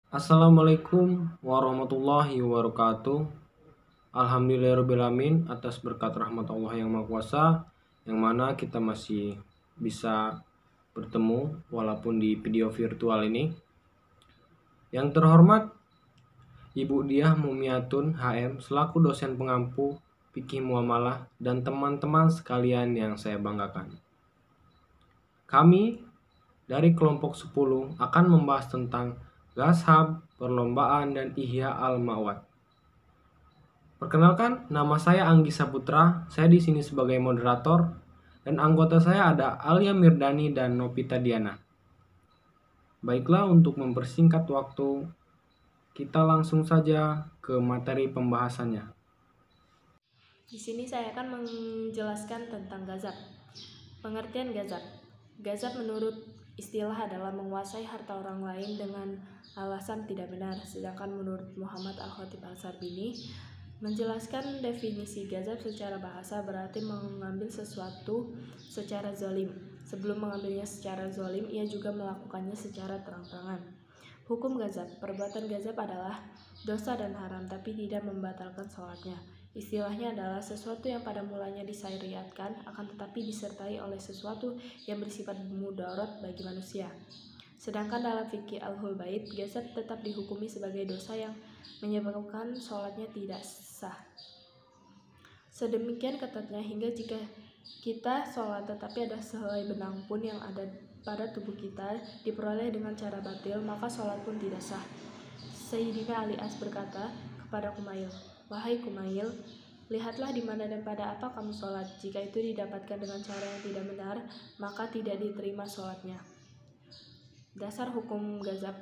Assalamualaikum warahmatullahi wabarakatuh. Alhamdulillahirrahmanirrahim atas berkat rahmat Allah yang Maha Kuasa, yang mana kita masih bisa bertemu walaupun di video virtual ini. Yang terhormat Ibu Diah Mumiatun HM selaku dosen pengampu fikih muamalah dan teman-teman sekalian yang saya banggakan. Kami dari kelompok 10 akan membahas tentang Gashab, perlombaan, dan Ihya al-Ma'wad. Perkenalkan, nama saya Anggi Saputra. Saya di sini sebagai moderator dan anggota saya ada Alia Mirdani dan Novita Diana. Baiklah, untuk mempersingkat waktu, kita langsung saja ke materi pembahasannya. Di sini saya akan menjelaskan tentang gazab. Pengertian gazab. Gazab menurut istilah adalah menguasai harta orang lain dengan alasan tidak benar. Sedangkan menurut Muhammad Al-Khatib Al-Sarbini menjelaskan definisi gazab secara bahasa berarti mengambil sesuatu secara zalim. Sebelum mengambilnya secara zalim, ia juga melakukannya secara terang-terangan. Hukum gazab. Perbuatan gazab adalah dosa dan haram, tapi tidak membatalkan sholatnya. Istilahnya adalah sesuatu yang pada mulanya disyariatkan, akan tetapi disertai oleh sesuatu yang bersifat mudarat bagi manusia. Sedangkan dalam fikih al-Hulbait, gazab tetap dihukumi sebagai dosa yang menyebabkan sholatnya tidak sah. Sedemikian ketatnya hingga jika kita sholat tetapi ada sehelai benang pun yang ada pada tubuh kita diperoleh dengan cara batil, maka sholat pun tidak sah. Sayyidina Ali As berkata kepada Kumail, "Wahai Kumail, lihatlah di mana dan pada apa kamu sholat. Jika itu didapatkan dengan cara yang tidak benar, maka tidak diterima sholatnya." Dasar hukum gazab.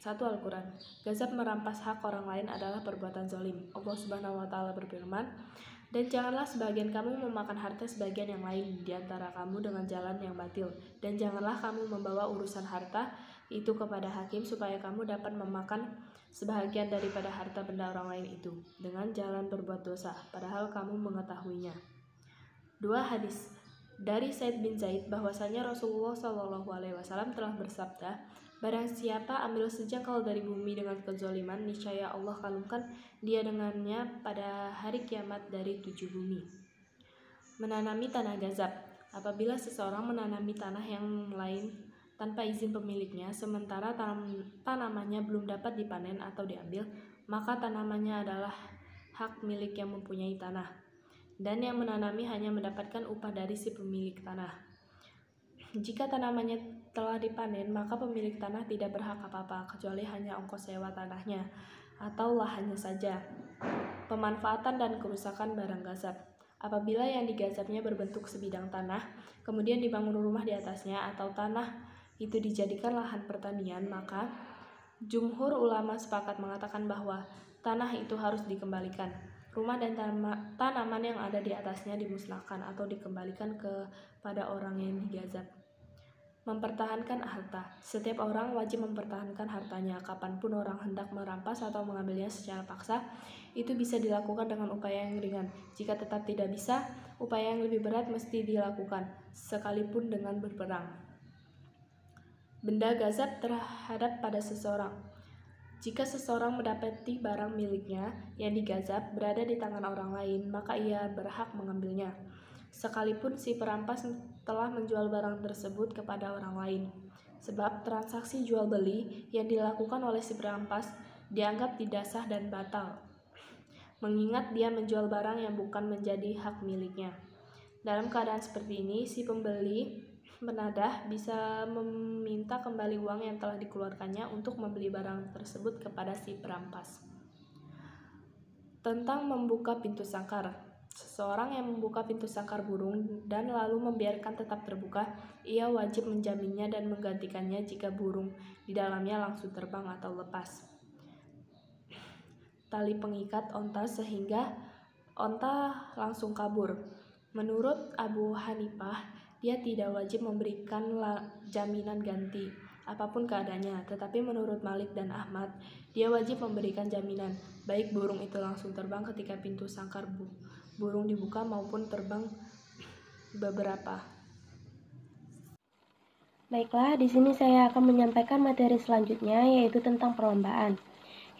1. Al-Quran. Gazab merampas hak orang lain adalah perbuatan zalim. Allah Subhanahu wa Ta'ala berfirman, "Dan janganlah sebagian kamu memakan harta sebagian yang lain di antara kamu dengan jalan yang batil. Dan janganlah kamu membawa urusan harta itu kepada hakim supaya kamu dapat memakan sebahagian daripada harta benda orang lain itu dengan jalan berbuat dosa, padahal kamu mengetahuinya." 2. Hadis dari Said bin Zaid bahwasanya Rasulullah SAW telah bersabda, "Barang siapa ambil sejengkal dari bumi dengan kezaliman, niscaya Allah kalungkan dia dengannya pada hari kiamat dari 7 bumi." Menanami tanah gazab. Apabila seseorang menanami tanah yang lain tanpa izin pemiliknya, sementara tanamannya belum dapat dipanen atau diambil, maka tanamannya adalah hak milik yang mempunyai tanah, dan yang menanami hanya mendapatkan upah dari si pemilik tanah. Jika tanamannya telah dipanen, maka pemilik tanah tidak berhak apa-apa, kecuali hanya ongkos sewa tanahnya atau lahannya saja. Pemanfaatan dan kerusakan barang gazab. Apabila yang digazabnya berbentuk sebidang tanah, kemudian dibangun rumah di atasnya, atau tanah itu dijadikan lahan pertanian, maka jumhur ulama sepakat mengatakan bahwa tanah itu harus dikembalikan. Rumah dan tanaman yang ada di atasnya dimusnahkan atau dikembalikan kepada orang yang digazab. Mempertahankan harta. Setiap orang wajib mempertahankan hartanya. Kapanpun orang hendak merampas atau mengambilnya secara paksa, itu bisa dilakukan dengan upaya yang ringan. Jika tetap tidak bisa, upaya yang lebih berat mesti dilakukan, sekalipun dengan berperang. Benda gazab terhadap pada seseorang. Jika seseorang mendapati barang miliknya yang digazab berada di tangan orang lain, maka ia berhak mengambilnya, sekalipun si perampas telah menjual barang tersebut kepada orang lain. Sebab transaksi jual beli yang dilakukan oleh si perampas dianggap tidak sah dan batal, mengingat dia menjual barang yang bukan menjadi hak miliknya. Dalam keadaan seperti ini, si pembeli penadah bisa meminta kembali uang yang telah dikeluarkannya untuk membeli barang tersebut kepada si perampas. Tentang membuka pintu sangkar. Seseorang yang membuka pintu sangkar burung dan lalu membiarkan tetap terbuka, ia wajib menjaminnya dan menggantikannya jika burung di dalamnya langsung terbang atau lepas tali pengikat onta sehingga onta langsung kabur. Menurut Abu Hanifah, dia tidak wajib memberikan jaminan ganti apapun keadaannya, tetapi menurut Malik dan Ahmad, dia wajib memberikan jaminan, baik burung itu langsung terbang ketika pintu sangkar burung dibuka maupun terbang beberapa. Baiklah, di sini saya akan menyampaikan materi selanjutnya, yaitu tentang perlombaan.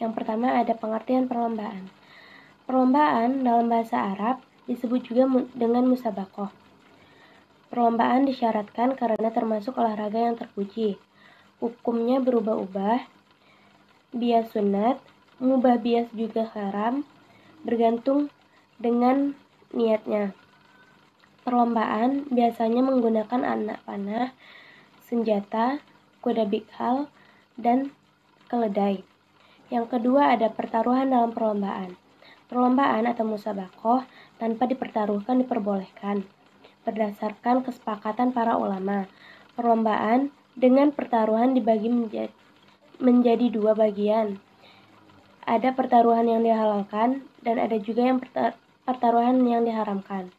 Yang pertama ada pengertian perlombaan. Perlombaan dalam bahasa Arab disebut juga dengan musabaqah. Perlombaan disyaratkan karena termasuk olahraga yang terpuji. Hukumnya berubah-ubah, bias sunat, mubah bias juga haram, bergantung dengan niatnya. Perlombaan biasanya menggunakan anak panah, senjata, kuda bikal, dan keledai. Yang kedua ada pertaruhan dalam perlombaan. Perlombaan atau musabaqah tanpa dipertaruhkan diperbolehkan. Berdasarkan kesepakatan para ulama, perlombaan dengan pertaruhan dibagi menjadi dua bagian. Ada pertaruhan yang dihalalkan dan ada juga yang pertaruhan yang diharamkan.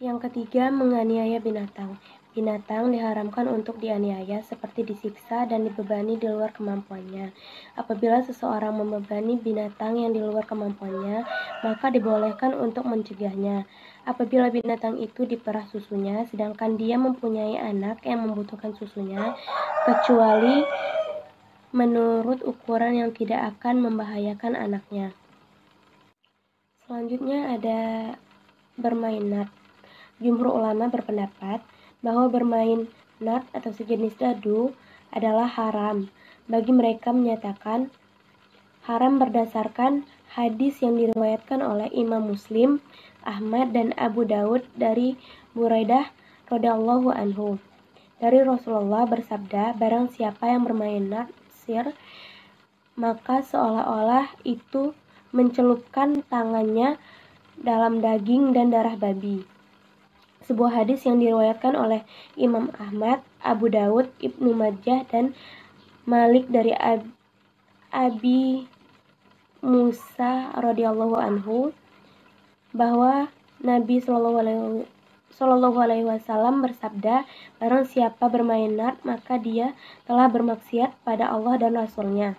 Yang ketiga, menganiaya binatang. Binatang diharamkan untuk dianiaya seperti disiksa dan dibebani di luar kemampuannya. Apabila seseorang membebani binatang yang di luar kemampuannya, maka dibolehkan untuk mencegahnya. Apabila binatang itu diperah susunya, sedangkan dia mempunyai anak yang membutuhkan susunya, kecuali menurut ukuran yang tidak akan membahayakan anaknya. Selanjutnya ada bermain nart. Jumhur ulama berpendapat bahwa bermain nart atau sejenis dadu adalah haram. Bagi mereka menyatakan haram berdasarkan hadis yang diriwayatkan oleh Imam Muslim, Ahmad, dan Abu Daud dari Buraidah radhiyallahu anhu. Dari Rasulullah bersabda, barang siapa yang bermain natsir, maka seolah-olah itu mencelupkan tangannya dalam daging dan darah babi. Sebuah hadis yang diriwayatkan oleh Imam Ahmad, Abu Daud, Ibnu Majah, dan Malik dari Abi Musa radhiyallahu anhu bahwa Nabi Shallallahu alaihi wasallam bersabda, barang siapa bermain nart maka dia telah bermaksiat pada Allah dan Rasul-Nya.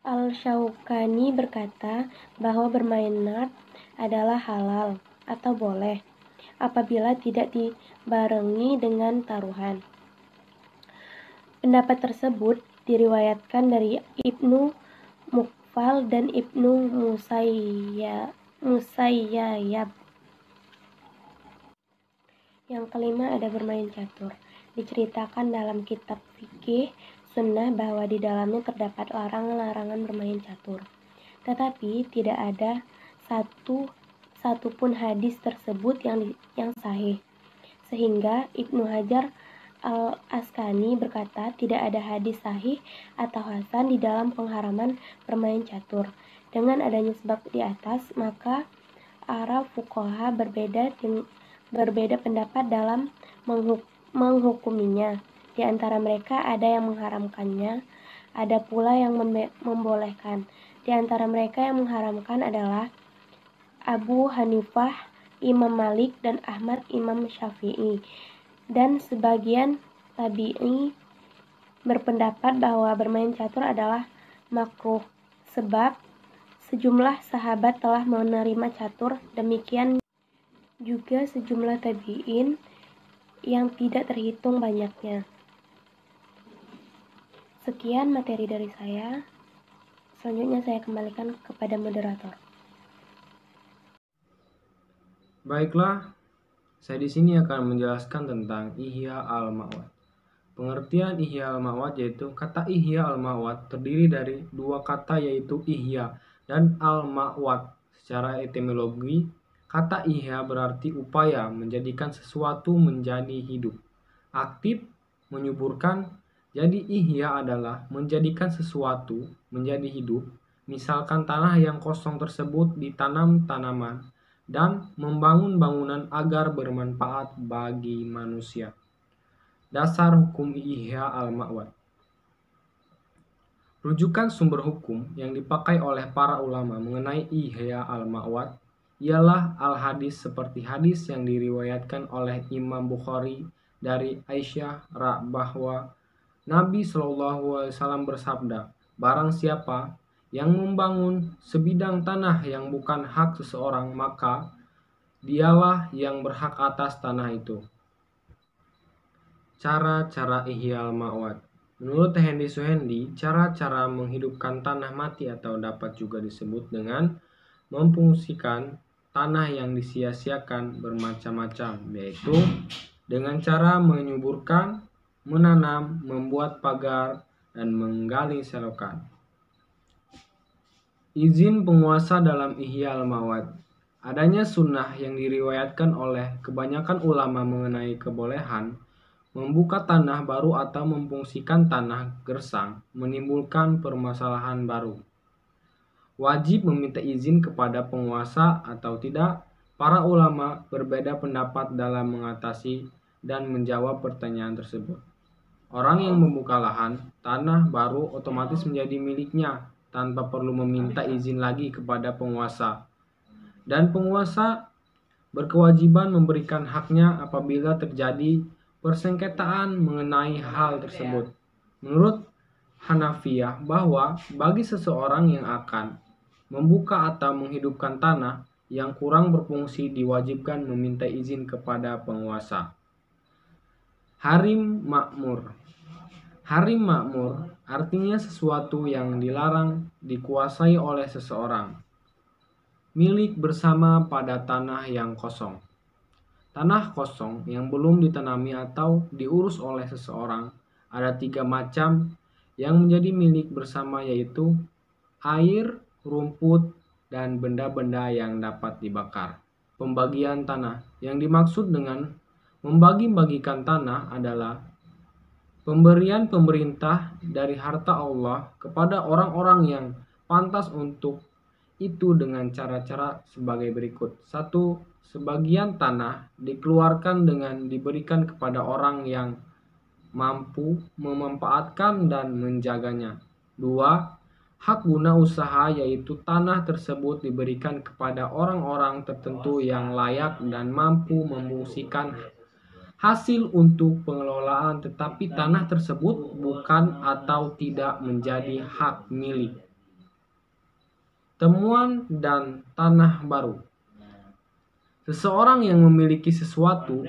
Al-Syaukani berkata bahwa bermain nart adalah halal atau boleh apabila tidak dibarengi dengan taruhan. Pendapat tersebut diriwayatkan dari Ibnu Muqfal dan Ibnu Musayyab. Yang kelima ada bermain catur. Diceritakan dalam kitab fikih sunnah bahwa di dalamnya terdapat larangan-larangan bermain catur. Tetapi tidak ada satupun hadis tersebut yang sahih. Sehingga Ibnu Hajar Al-Asqalani berkata tidak ada hadis sahih atau hasan di dalam pengharaman bermain catur. Dengan adanya sebab di atas, maka para fuqaha berbeda pendapat dalam menghukuminya. Di antara mereka ada yang mengharamkannya, ada pula yang membolehkan. Di antara mereka yang mengharamkan adalah Abu Hanifah, Imam Malik, dan Ahmad Imam Syafi'i. Dan sebagian tabi'i berpendapat bahwa bermain catur adalah makruh, sebab sejumlah sahabat telah menerima catur, demikian juga sejumlah tabi'in yang tidak terhitung banyaknya. Sekian materi dari saya. Selanjutnya saya kembalikan kepada moderator. Baiklah, saya di sini akan menjelaskan tentang Ihya al-Ma'wad. Pengertian Ihya al-Ma'wad yaitu kata Ihya al-Ma'wad terdiri dari dua kata yaitu Ihya dan al-Ma'wad. Secara etimologi, kata Ihya berarti upaya menjadikan sesuatu menjadi hidup, aktif, menyuburkan. Jadi Ihya adalah menjadikan sesuatu menjadi hidup. Misalkan tanah yang kosong tersebut ditanam tanaman dan membangun bangunan agar bermanfaat bagi manusia. Dasar hukum Ihya al-Ma'wad. Rujukan sumber hukum yang dipakai oleh para ulama mengenai Ihya al-Ma'wad ialah al-hadis seperti hadis yang diriwayatkan oleh Imam Bukhari dari Aisyah bahwa Nabi SAW bersabda, barang siapa yang membangun sebidang tanah yang bukan hak seseorang, maka dialah yang berhak atas tanah itu. Cara-cara ihyal ma'wad. Menurut Hendi Suhendi, cara-cara menghidupkan tanah mati atau dapat juga disebut dengan memfungsikan tanah yang disia-siakan bermacam-macam, yaitu dengan cara menyuburkan, menanam, membuat pagar, dan menggali selokan. Izin penguasa dalam ihyal ma'wad. Adanya sunnah yang diriwayatkan oleh kebanyakan ulama mengenai kebolehan membuka tanah baru atau memfungsikan tanah gersang menimbulkan permasalahan baru. Wajib meminta izin kepada penguasa atau tidak? Para ulama berbeda pendapat dalam mengatasi dan menjawab pertanyaan tersebut. Orang yang membuka lahan, tanah baru otomatis menjadi miliknya tanpa perlu meminta izin lagi kepada penguasa. Dan penguasa berkewajiban memberikan haknya apabila terjadi persengketaan mengenai hal tersebut. Menurut Hanafiyah, bahwa bagi seseorang yang akan membuka atau menghidupkan tanah yang kurang berfungsi diwajibkan meminta izin kepada penguasa. Harim makmur. Harim makmur artinya sesuatu yang dilarang dikuasai oleh seseorang. Milik bersama pada tanah yang kosong. Tanah kosong yang belum ditanami atau diurus oleh seseorang ada 3 macam yang menjadi milik bersama, yaitu air, rumput, dan benda-benda yang dapat dibakar. Pembagian tanah. Yang dimaksud dengan membagi-bagikan tanah adalah pemberian pemerintah dari harta Allah kepada orang-orang yang pantas untuk itu dengan cara-cara sebagai berikut. 1. Sebagian tanah dikeluarkan dengan diberikan kepada orang yang mampu memanfaatkan dan menjaganya. 2. Hak guna usaha, yaitu tanah tersebut diberikan kepada orang-orang tertentu yang layak dan mampu memfungsikan hasil untuk pengelolaan, tetapi tanah tersebut bukan atau tidak menjadi hak milik. Temuan dan tanah baru. Seseorang yang memiliki sesuatu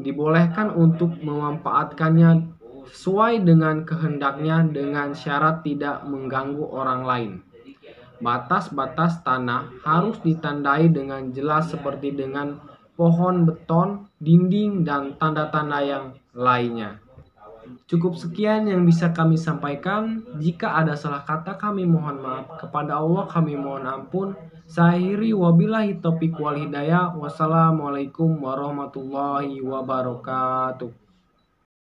dibolehkan untuk memanfaatkannya sesuai dengan kehendaknya dengan syarat tidak mengganggu orang lain. Batas-batas tanah harus ditandai dengan jelas seperti dengan pohon beton, dinding, dan tanda-tanda yang lainnya. Cukup sekian yang bisa kami sampaikan. Jika ada salah kata kami mohon maaf. Kepada Allah kami mohon ampun. Saya akhiri wabillahi taufiq wal hidayah. Wassalamualaikum warahmatullahi wabarakatuh.